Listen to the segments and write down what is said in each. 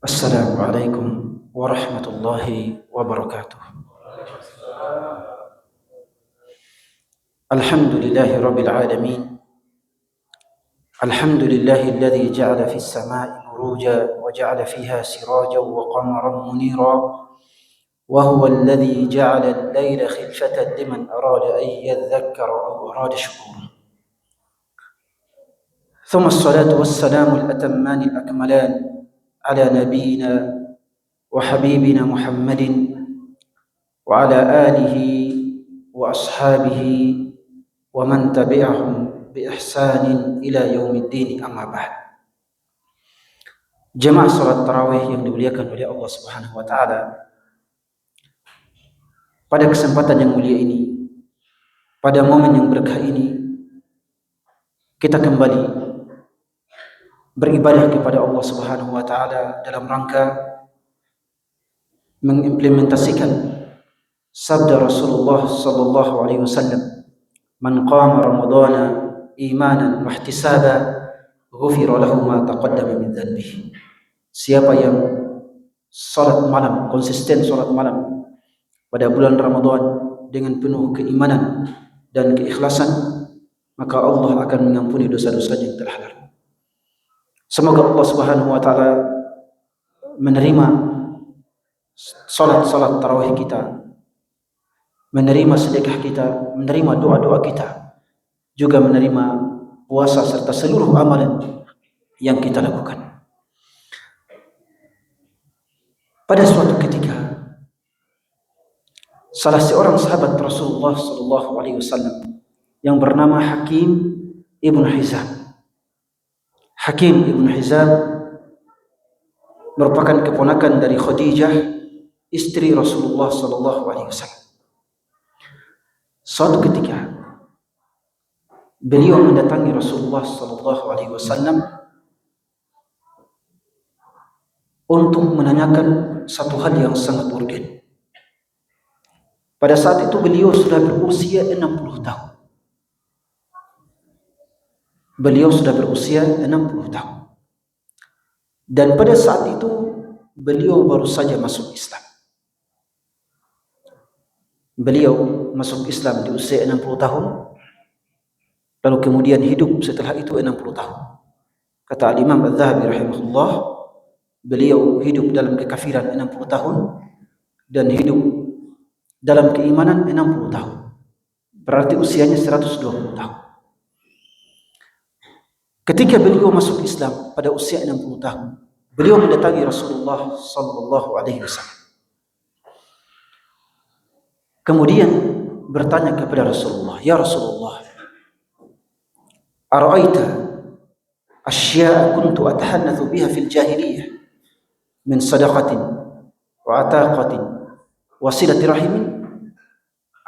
Assalamualaikum warahmatullahi wabarakatuh. Alhamdulillahi rabbil alamin. Alhamdulillahi alladhi ja'ala fis samai buruja wa ja'ala fiha sirajan wa qamaran munira. Wa huwa alladhi ja'ala al-layla khilfatan liman arada an yadhakkara aw arada shukura. Thumma as-salatu was-salamu al-atamman al-akmalan ala nabiyyina wa habibina Muhammadin wa ala alihi wa ashabihi wa man tabi'ahum bi ihsanin ila yaumiddin, amma ba'd. Jemaah salat tarawih yang dimuliakan oleh Allah Subhanahu wa taala, pada kesempatan yang mulia ini, pada momen yang berkah ini, kita kembali beribadah kepada Allah Subhanahu wa taala dalam rangka mengimplementasikan sabda Rasulullah sallallahu alaihi wasallam, "Man qama ramadhana imanan wa ihtisaba, ghufira lahu ma taqaddama min dhanbihi." Siapa yang salat malam, konsisten salat malam pada bulan Ramadan dengan penuh keimanan dan keikhlasan, maka Allah akan mengampuni dosa-dosanya yang telah lalu. Semoga Allah Subhanahu wa taala menerima salat tarawih kita, menerima sedekah kita, menerima doa-doa kita, juga menerima puasa serta seluruh amalan yang kita lakukan. Pada suatu ketika, salah seorang sahabat Rasulullah sallallahu alaihi wasallam yang bernama Hakim ibn Hizam. Hakim ibn Hizam merupakan keponakan dari Khadijah, istri Rasulullah sallallahu alaihi wasallam. Suatu ketika beliau mendatangi Rasulullah sallallahu alaihi wasallam untuk menanyakan satu hal yang sangat urgen. Pada saat itu beliau sudah berusia 60 tahun. Beliau sudah berusia 60 tahun. Dan pada saat itu beliau baru saja masuk Islam. Beliau masuk Islam di usia 60 tahun, lalu kemudian hidup setelah itu 60 tahun. Kata Al-Imam Al-Zahabi rahimahullah, beliau hidup dalam kekafiran 60 tahun dan hidup dalam keimanan 60 tahun. Berarti usianya 120 tahun. Ketika beliau masuk Islam pada usia 60 tahun, beliau mendatangi Rasulullah sallallahu alaihi wasallam. Kemudian bertanya kepada Rasulullah, "Ya Rasulullah, ara'aita asya'a kuntu atahannathu biha fil jahiliyah min sadaqatin wa ataqatin wa silati rahimin,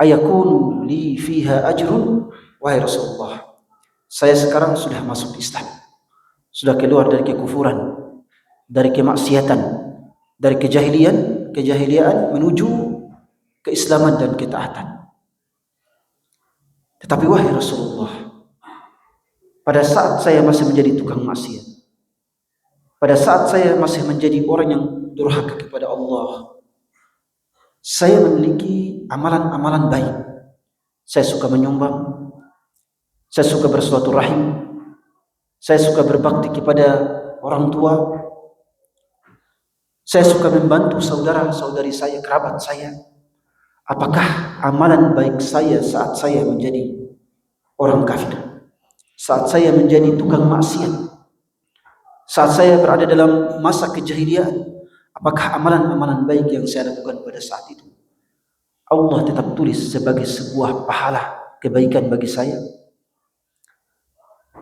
ayakunu li fiha ajrun?" Wahai Rasulullah, saya sekarang sudah masuk Islam, sudah keluar dari kekufuran, dari kemaksiatan, dari kejahiliaan menuju keislaman dan ketaatan. Tetapi wahai Rasulullah, pada saat saya masih menjadi tukang maksiat, pada saat saya masih menjadi orang yang durhaka kepada Allah, saya memiliki amalan-amalan baik. Saya suka menyumbang, saya suka bersilaturahim, saya suka berbakti kepada orang tua, saya suka membantu saudara-saudari saya, kerabat saya. Apakah amalan baik saya saat saya menjadi orang kafir, saat saya menjadi tukang maksiat, saat saya berada dalam masa kejahiliaan, apakah amalan-amalan baik yang saya lakukan pada saat itu Allah tetap tulis sebagai sebuah pahala kebaikan bagi saya?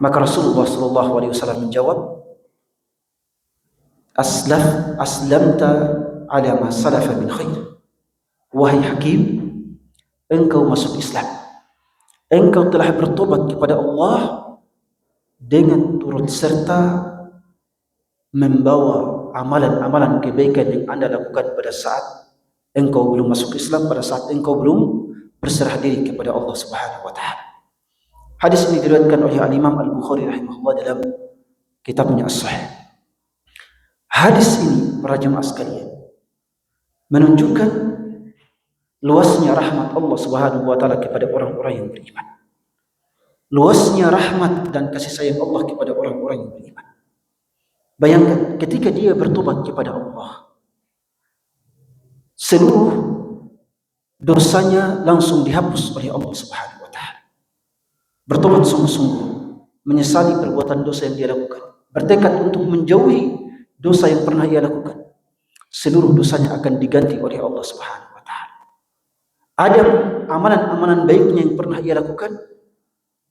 Maka Rasulullah sallallahu alaihi wasallam menjawab, aslamta ala ma salafa min khair. Wahai Hakim, engkau masuk Islam, engkau telah bertobat kepada Allah dengan turut serta membawa amalan-amalan kebaikan yang Anda lakukan pada saat engkau belum masuk Islam, pada saat engkau belum berserah diri kepada Allah Subhanahu wa taala. Hadis ini diriwayatkan oleh Al-Imam Al-Bukhari rahimahullah dalam kitabnya As-Sahih. Hadis ini para jemaah sekalian menunjukkan luasnya rahmat Allah Subhanahu wa taala kepada orang-orang yang beriman. Luasnya rahmat dan kasih sayang Allah kepada orang-orang yang beriman. Bayangkan ketika dia bertobat kepada Allah, seluruh dosanya langsung dihapus oleh Allah Subhanahu wa taala. Bertobat sungguh-sungguh, menyesali perbuatan dosa yang dia lakukan, bertekad untuk menjauhi dosa yang pernah ia lakukan, seluruh dosanya akan diganti oleh Allah Subhanahu wa taala. Ada amalan-amalan baiknya yang pernah ia lakukan,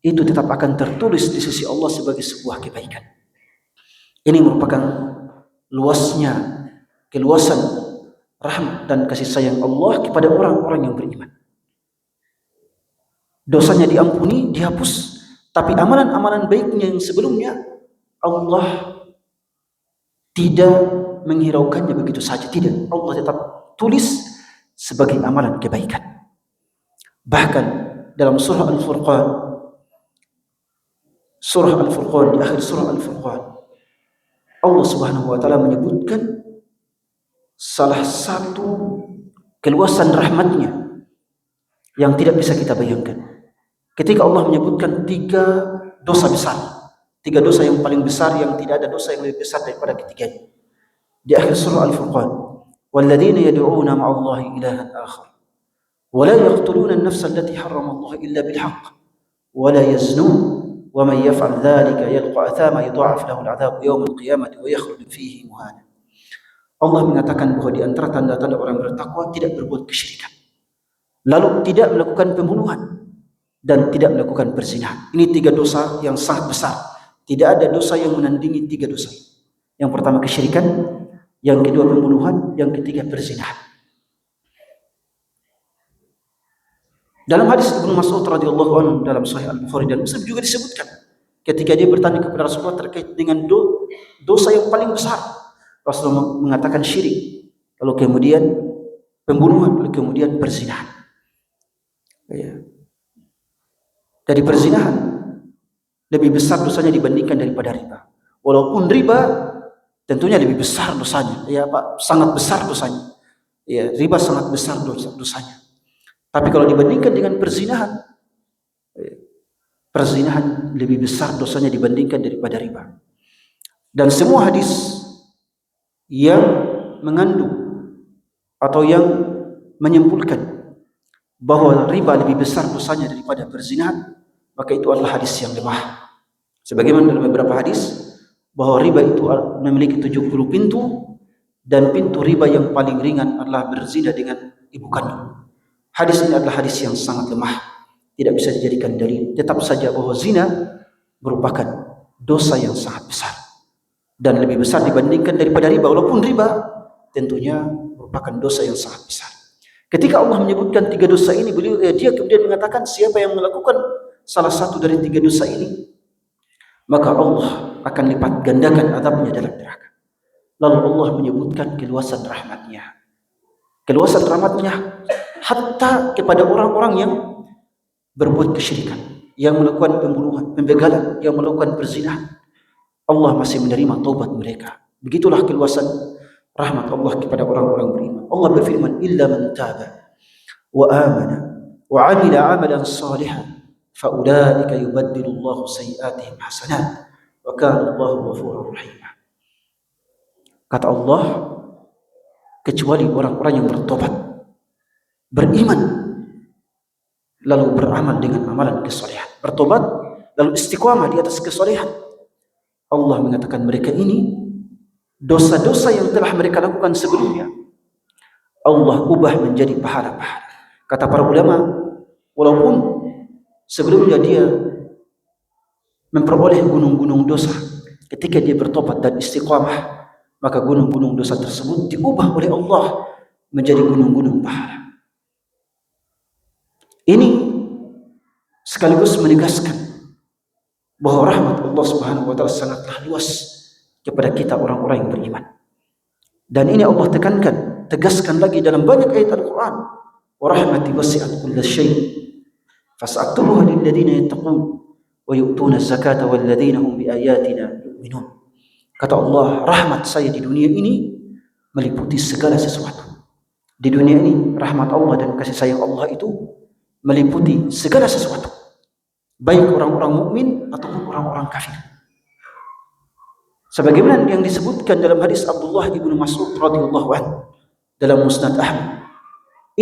itu tetap akan tertulis di sisi Allah sebagai sebuah kebaikan. Ini merupakan keluasan rahmat dan kasih sayang Allah kepada orang-orang yang beriman. Dosanya diampuni, dihapus, tapi amalan-amalan baiknya yang sebelumnya Allah tidak menghiraukannya begitu saja, tidak. Allah tetap tulis sebagai amalan kebaikan. Bahkan dalam surah Al-Furqan, di akhir surah Al-Furqan, Allah Subhanahu wa taala menyebutkan salah satu keluasan rahmatnya yang tidak bisa kita bayangkan. Ketika Allah menyebutkan tiga dosa yang paling besar, yang tidak ada dosa yang lebih besar daripada ketiganya. Di akhir surah Al-Furqan, "Walladzina yad'una ma'allahi ilahan akhar wa la yaqtuluna an-nafsa allati harrama Allah illa bil haqq wa la yaznun wa man yaf'al dhalika yalqa athama yudha'af lahu al-'adzabu yawm al-qiyamati wa yakhlud fihi muhana." Allah mengatakan bahwa di antara tanda-tanda orang bertakwa tidak berbuat kesyirikan, lalu tidak melakukan pembunuhan dan tidak melakukan perzinahan. Ini tiga dosa yang sangat besar. Tidak ada dosa yang menandingi tiga dosa. Yang pertama kesyirikan, yang kedua pembunuhan, yang ketiga perzinahan. Dalam hadis Ibnu Mas'ud radhiyallahu anhu dalam Sahih Al-Bukhari dan Muslim juga disebutkan ketika dia bertanya kepada Rasulullah terkait dengan dosa yang paling besar, Rasulullah mengatakan syirik, lalu kemudian pembunuhan, lalu kemudian perzinahan. Dari perzinahan lebih besar dosanya dibandingkan daripada riba. Walaupun riba tentunya lebih besar dosanya, sangat besar dosanya. Riba sangat besar dosanya. Tapi kalau dibandingkan dengan perzinahan, perzinahan lebih besar dosanya dibandingkan daripada riba. Dan semua hadis yang mengandung atau yang menyimpulkan bahwa riba lebih besar dosanya daripada perzinahan, maka itu adalah hadis yang lemah. Sebagaimana dalam beberapa hadis bahwa riba itu memiliki 70 pintu, dan pintu riba yang paling ringan adalah berzina dengan ibu kandung. Hadis ini adalah hadis yang sangat lemah, tidak bisa dijadikan dalil. Tetap saja bahwa zina merupakan dosa yang sangat besar dan lebih besar dibandingkan daripada riba, walaupun riba tentunya merupakan dosa yang sangat besar. Ketika Allah menyebutkan tiga dosa ini, dia kemudian mengatakan siapa yang melakukan salah satu dari tiga dosa ini, maka Allah akan lipat gandakan azabnya dalam neraka. Lalu Allah menyebutkan keluasan rahmatnya. Keluasan rahmatnya hatta kepada orang-orang yang berbuat kesyirikan, yang melakukan pembunuhan, pembegalan, yang melakukan perzinahan. Allah masih menerima taubat mereka. Begitulah keluasan rahmat Allah kepada orang-orang beriman. Allah berfirman, "Illa man taba wa amana wa 'amila 'amalan shalihan fa ulaika yubaddilu Allahu sayyi'atihim hasanat wa kana Allahu ghafurur rahim." Kata Allah, kecuali orang-orang yang bertobat, beriman, lalu beramal dengan amalan kesolehan. Bertobat lalu istiqamah di atas kesolehan. Allah mengatakan mereka ini dosa-dosa yang telah mereka lakukan sebelumnya, Allah ubah menjadi pahala-pahala. Kata para ulama, walaupun sebelumnya dia memperoleh gunung-gunung dosa, ketika dia bertobat dan istiqamah, maka gunung-gunung dosa tersebut diubah oleh Allah menjadi gunung-gunung pahala. Ini sekaligus menegaskan bahwa rahmat Allah Subhanahu wa taala sangatlah luas kepada kita orang-orang yang beriman. Dan ini Allah tegaskan lagi dalam banyak ayat Al-Quran. Wa rahmati wasi'at kulla syai' fas'aktubuha lil ladzina yattaqun wa yu'tuna az-zakata wal ladzina hum bi ayatina yu'minun. Kata Allah, rahmat saya di dunia ini meliputi segala sesuatu. Di dunia ini rahmat Allah dan kasih sayang Allah itu meliputi segala sesuatu, baik orang-orang mukmin ataupun orang-orang kafir. Sebagaimana yang disebutkan dalam hadis Abdullah ibnu Mas'ud radhiyallahu anhu dalam Musnad Ahmad,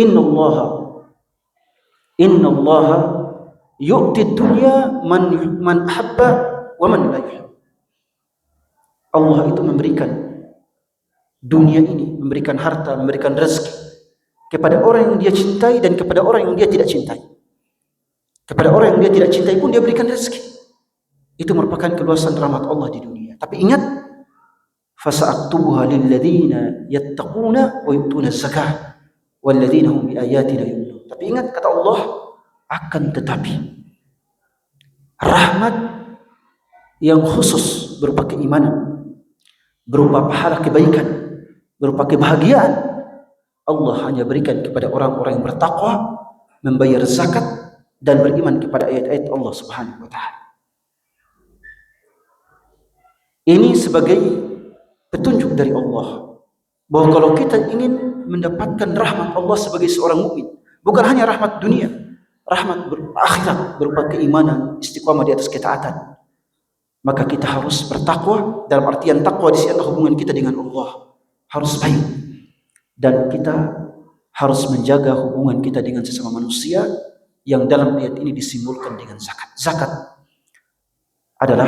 Inna Allah yu'ti dunya man habba wa man la yuhib. Allah itu memberikan dunia ini, memberikan harta, memberikan rezeki kepada orang yang dia cintai dan kepada orang yang dia tidak cintai. Kepada orang yang dia tidak cintai pun dia berikan rezeki. Itu merupakan keluasan rahmat Allah di dunia. Tapi ingat, fasa'aktubuha lilladzina yattaquna wa yu'tuna zakah walladzina hum biayatina yu'minun. Tapi ingat, kata Allah, akan tetapi rahmat yang khusus berupa keimanan, berupa pahala kebaikan, berupa kebahagiaan, Allah hanya berikan kepada orang-orang yang bertakwa, membayar zakat, dan beriman kepada ayat-ayat Allah Subhanahu wa Ta'ala. Ini sebagai petunjuk dari Allah bahwa kalau kita ingin mendapatkan rahmat Allah sebagai seorang mukmin, bukan hanya rahmat dunia, rahmat akhirat berupa keimanan, istiqamah di atas ketaatan, maka kita harus bertakwa. Dalam artian takwa di sini adalah hubungan kita dengan Allah harus baik, dan kita harus menjaga hubungan kita dengan sesama manusia yang dalam ayat ini disimbolkan dengan zakat. Zakat adalah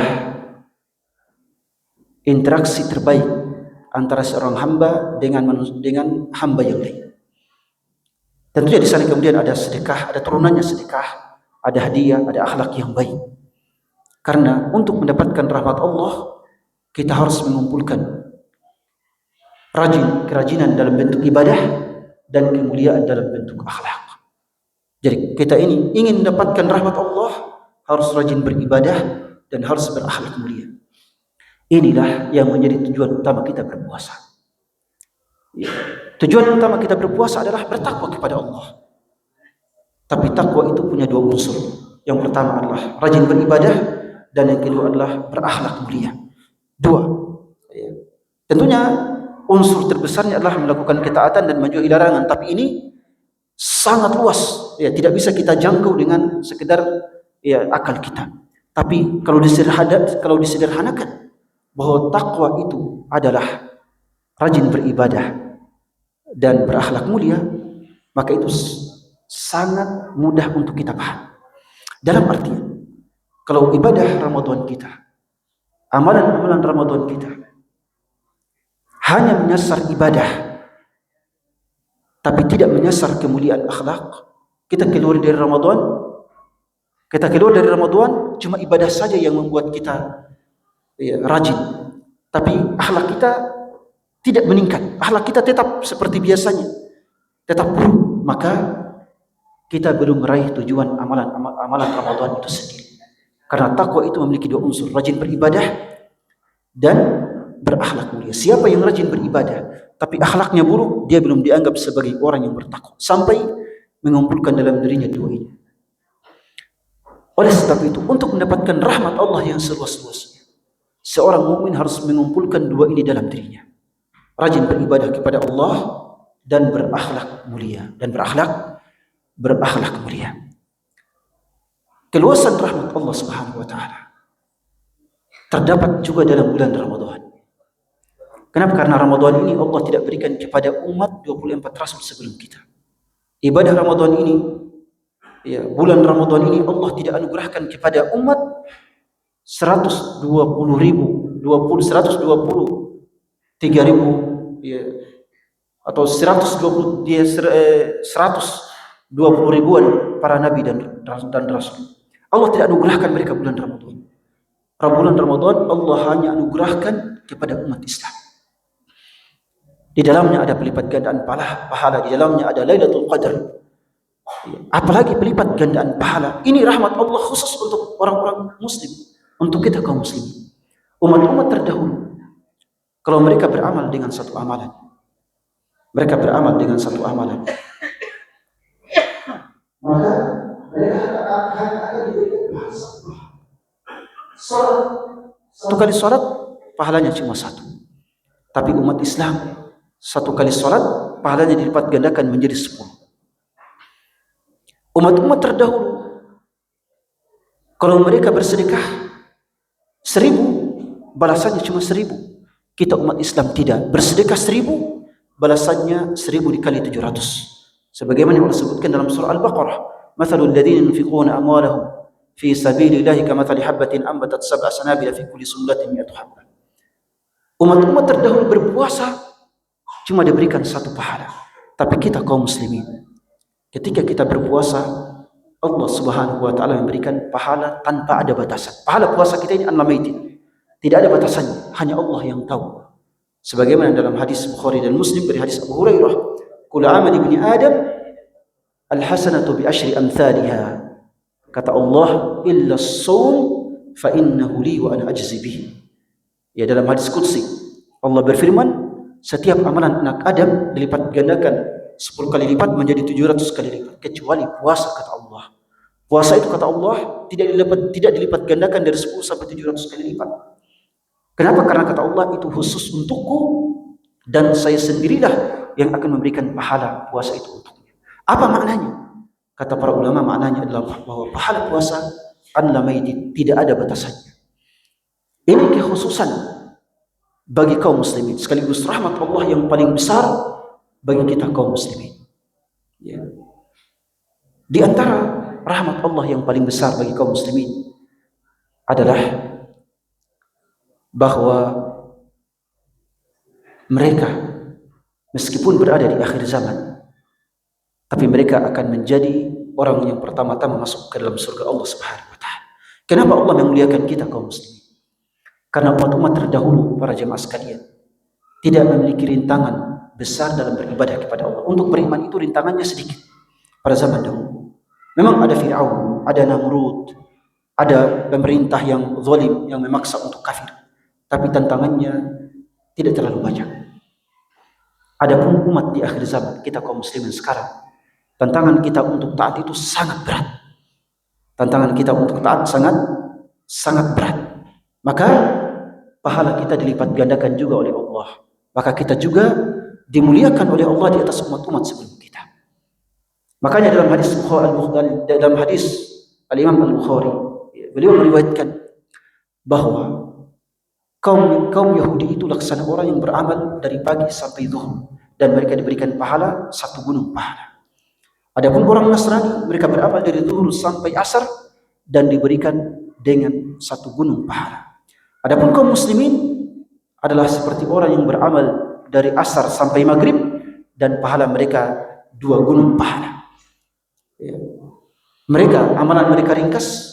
interaksi terbaik antara seorang hamba dengan hamba yang lain. Tentunya di sana kemudian ada sedekah, ada turunannya sedekah, ada hadiah, ada akhlak yang baik. Karena untuk mendapatkan rahmat Allah, kita harus mengumpulkan kerajinan dalam bentuk ibadah dan kemuliaan dalam bentuk akhlak. Jadi kita ini ingin mendapatkan rahmat Allah, harus rajin beribadah dan harus berakhlak mulia. Inilah yang menjadi tujuan utama kita berpuasa. Tujuan utama kita berpuasa adalah bertakwa kepada Allah. Tapi takwa itu punya dua unsur. Yang pertama adalah rajin beribadah, dan yang kedua adalah berakhlak mulia. Dua. Tentunya unsur terbesarnya adalah melakukan ketaatan dan menjauhi larangan. Tapi ini sangat luas, tidak bisa kita jangkau dengan sekedar akal kita. Tapi kalau disederhanakan bahwa takwa itu adalah rajin beribadah dan berakhlak mulia, maka itu sangat mudah untuk kita paham. Dalam artian, kalau ibadah Ramadan kita, amalan-amalan Ramadan kita hanya menyasar ibadah tapi tidak menyasar kemuliaan akhlak, kita keluar dari Ramadan cuma ibadah saja yang membuat kita rajin, tapi akhlak kita tidak meningkat, akhlak kita tetap seperti biasanya, tetap buruk, maka kita belum meraih tujuan amalan Ramadan itu sendiri. Karena takwa itu memiliki dua unsur, rajin beribadah dan berakhlak mulia. Siapa yang rajin beribadah tapi akhlaknya buruk, dia belum dianggap sebagai orang yang bertakwa sampai mengumpulkan dalam dirinya dua ini. Oleh sebab itu, untuk mendapatkan rahmat Allah yang seluas-luasnya, seorang mukmin harus mengumpulkan dua ini dalam dirinya. Rajin beribadah kepada Allah dan berakhlak mulia, berakhlak mulia. Keluasan rahmat Allah Subhanahu wa Ta'ala terdapat juga dalam bulan Ramadan. Kenapa? Karena Ramadan ini Allah tidak berikan kepada umat 24 rasul sebelum kita. Ibadah Ramadan ini, bulan Ramadan ini Allah tidak anugerahkan kepada umat 123.000 atau 120 ribuan para nabi dan rasul. Allah tidak anugerahkan mereka bulan Ramadan. Bulan Ramadan Allah hanya anugerahkan kepada umat Islam. Di dalamnya ada pelipat gandaan pahala, di dalamnya ada Lailatul Qadar. Apalagi pelipat gandaan pahala. Ini rahmat Allah khusus untuk orang-orang muslim, untuk kita kaum muslim. Umat-umat terdahulu, kalau mereka beramal dengan satu amalan, maka mereka akan diberikan satu kali sholat pahalanya cuma satu. Tapi umat Islam, satu kali sholat, pahalanya dilipat gandakan menjadi 10. Umat-umat terdahulu, kalau mereka bersedekah 1000, balasannya cuma 1000. Kita umat Islam tidak, bersedekah 1000, balasannya 1000 dikali 700. Sebagaimana Allah sebutkan dalam surah Al-Baqarah, "Matsalul ladzina yunfiquna amwalahum fi sabilillahi kamathali habatin ambatat sab'a sanabila fi kulli sunbulatin mi'atu habbah." Umat-umat terdahulu berpuasa cuma diberikan satu pahala. Tapi kita kaum muslimin, ketika kita berpuasa, Allah Subhanahu wa taala memberikan pahala tanpa ada batasan. Pahala puasa kita ini unlimited. Tidak ada batasannya, hanya Allah yang tahu. Sebagaimana dalam hadis Bukhari dan Muslim dari hadis Abu Hurairah, "Kullu amali ibni Adam al-hasanatu bi asyri amthaliha." Kata Allah, "Illa as-shaum fa innahu li wa ana ajzi bihi." Ya, dalam hadis qudsi Allah berfirman, setiap amalan anak Adam dilipat gandakan 10 kali lipat menjadi 700 kali lipat, kecuali puasa, kata Allah. Puasa itu kata Allah tidak dilipat gandakan dari 10 sampai 700 kali lipat. Kenapa? Karena kata Allah itu khusus untukku dan saya sendirilah yang akan memberikan pahala puasa itu untuknya. Apa maknanya? Kata para ulama, maknanya adalah bahwa pahala puasa unlimited, tidak ada batasannya. Ini kekhususan bagi kaum muslimin, sekaligus rahmat Allah yang paling besar bagi kita kaum muslimin. Ya. Di antara rahmat Allah yang paling besar bagi kaum muslimin adalah bahwa mereka meskipun berada di akhir zaman, tapi mereka akan menjadi orang yang pertama-tama masuk ke dalam surga Allah Subhanahu wa taala. Kenapa Allah memuliakan kita kaum muslimin? Karena umat-umat terdahulu, para jemaah sekalian, tidak memiliki rintangan besar dalam beribadah kepada Allah. Untuk beriman itu rintangannya sedikit pada zaman dahulu. Memang ada Fir'aun, ada Namrud, ada pemerintah yang zalim yang memaksa untuk kafir, tapi tantangannya tidak terlalu banyak. Adapun umat di akhir zaman, kita kaum muslimin sekarang, tantangan kita untuk taat itu sangat berat. Tantangan kita untuk taat sangat berat. Maka pahala kita dilipat gandakan juga oleh Allah. Maka kita juga dimuliakan oleh Allah di atas umat-umat sebelum kita. Makanya dalam hadis Al-Imam Al-Bukhari, beliau meriwayatkan bahwa kaum Yahudi itu laksana orang yang beramal dari pagi sampai zuhur, dan mereka diberikan pahala 1 gunung pahala. Adapun orang Nasrani, mereka beramal dari zuhur sampai asar dan diberikan dengan 1 gunung pahala. Adapun kaum muslimin adalah seperti orang yang beramal dari asar sampai maghrib dan pahala mereka 2 gunung pahala. Ya. Mereka, amalan mereka ringkas,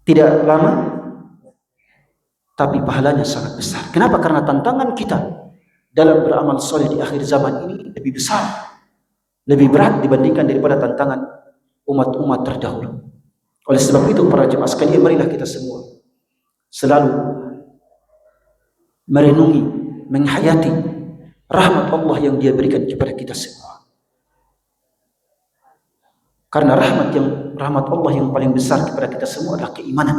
tidak lama, tapi pahalanya sangat besar. Kenapa? Karena tantangan kita dalam beramal soleh di akhir zaman ini lebih besar, lebih berat dibandingkan daripada tantangan umat-umat terdahulu. Oleh sebab itu, para jemaah sekalian, marilah kita semua selalu merenungi, menghayati rahmat Allah yang Dia berikan kepada kita semua. Karena rahmat Allah yang paling besar kepada kita semua adalah keimanan.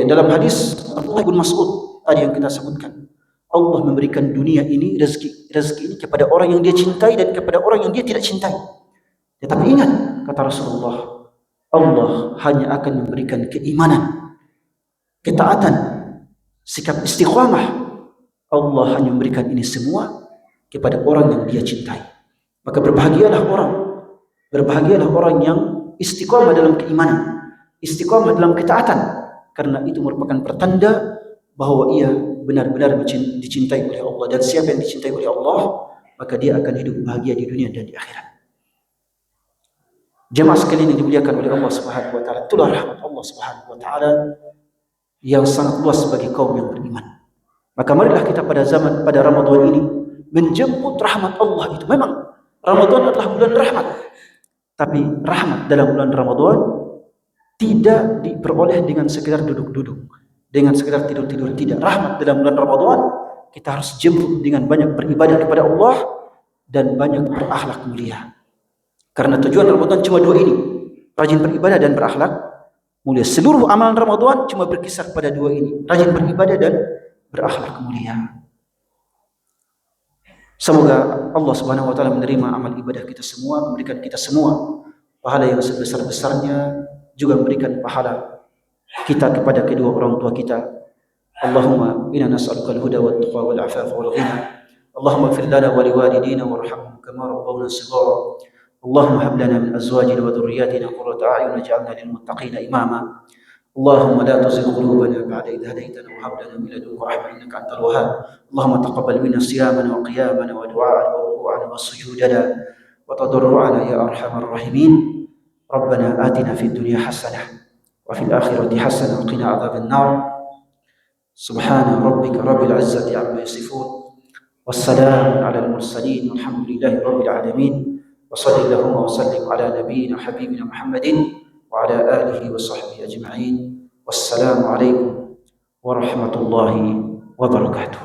Dalam hadis Abdullah bin Mas'ud tadi yang kita sebutkan, Allah memberikan dunia ini, rezeki ini kepada orang yang Dia cintai dan kepada orang yang Dia tidak cintai. Tetapi ingat, kata Rasulullah, Allah hanya akan memberikan keimanan, ketaatan, sikap istiqamah. Allah hanya memberikan ini semua kepada orang yang Dia cintai. Maka berbahagialah orang yang istiqamah dalam keimanan, istiqamah dalam ketaatan, karena itu merupakan pertanda bahwa ia benar-benar dicintai oleh Allah. Dan siapa yang dicintai oleh Allah, maka dia akan hidup bahagia di dunia dan di akhirat. Jemaah sekalian yang dimuliakan oleh Allah Subhanahu wa taala, itulah rahmat Allah Subhanahu wa taala yang sangat luas bagi kaum yang beriman. Maka marilah kita pada Ramadan ini menjemput rahmat Allah itu. Memang Ramadan adalah bulan rahmat, tapi rahmat dalam bulan Ramadan tidak diperoleh dengan sekedar duduk-duduk, dengan sekedar tidur-tidur. Tidak. Rahmat dalam bulan Ramadan kita harus jemput dengan banyak beribadah kepada Allah dan banyak berakhlak mulia. Karena tujuan Ramadan cuma 2 ini, rajin beribadah dan berakhlak mulia. Seluruh amalan Ramadan cuma berkisar pada dua ini, rajin beribadah dan berakhlak mulia. Semoga Allah Subhanahu wa taala menerima amal ibadah kita semua, memberikan kita semua pahala yang sebesar-besarnya, juga memberikan pahala kita kepada kedua orang tua kita. Allahumma inna nas'aluka al-huda wat tuqa wal afafa wal ghina. Allahumma ighfir lana wa liwalidina warhamhum kama rabbawna shighara. Allahumma hab lana min azwajina wa dhurriyyatina qurrata a'yun waj'alna lil muttaqina imama. اللهم لا تزغ قلوبنا بعد إذ هديتنا وهب لنا من لدنك رحمة إنك أنت الوهاب. اللهم تقبل منا صيامنا وقيامنا ودعاءنا وركوعنا وسجودنا وتضرعنا يا أرحم الراحمين. ربنا آتنا في الدنيا حسنة وفي الآخرة حسنة وقنا عذاب النار. سبحان ربك رب العزة عما يصفون والسلام على المرسلين والحمد لله رب العالمين. وصلى اللهم وسلم على نبينا حبيبنا محمد وعلى آله وصحبه أجمعين. والسلام عليكم ورحمة الله وبركاته.